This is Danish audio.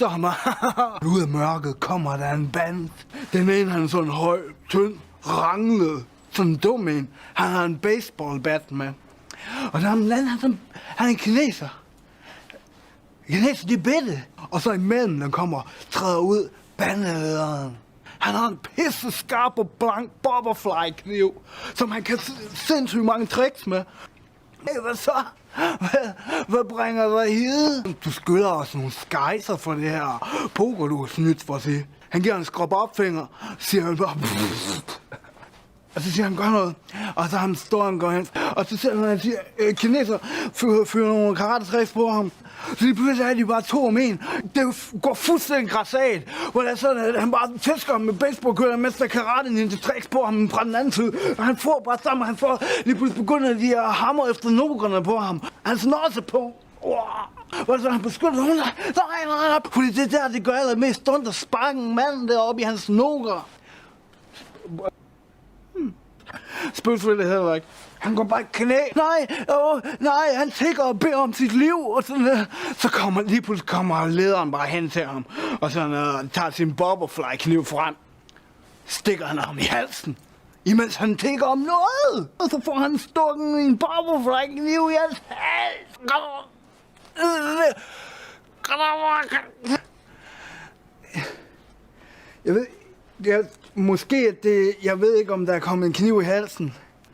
står han bare. Ud af mørket kommer der en band. Den ene han er sådan høj, tynd, ranglet. Sådan en dum en. Han har en baseballbat med. Og der er en anden, han er en kineser. Kineser, de er bitte. Og så imellem, der træder ud bandelederen. Han har en pisse skarp og blank butterfly-kniv, som han kan sindssygt mange tricks med. Hvad så? Hvad bringer dig hid? Du skylder os nogle skejser for det her poker, du har snydt for at sige. Han giver en skrub opfinger, siger han bare... Og så siger han, gør noget. Og så han står han går hen. Og så ser han siger, kineser fører nogle karate-tricks på ham. Så lige pludselig er de bare to om en. Det går fuldstændig grassat. Hvor det er sådan, at han bare tæsker ham med baseballkøller, mens der karate-ninja-tricks på ham fra den anden side. Og han får bare sammen, han får lige pludselig begynder de at hamre efter nogerne på ham. Han snor sig på. Hvor så han beskytter hun. Nej. Fordi det der, det gør allermest ondt at sparke en mand deroppe i hans noger. Spøgsmålet det heller ikke. Han går bare i knæ. Nej, han tigger og beder om sit liv. Og sådan, så lige pludselig kommer lederen bare hen til ham. Og så tager sin butterfly-kniv frem. Stikker han ham i halsen. Imens han tigger om noget. Og så får han stukken en butterfly-kniv i hans hals. Jeg ved... måske at det... Jeg ved ikke, om der er kommet en kniv i halsen.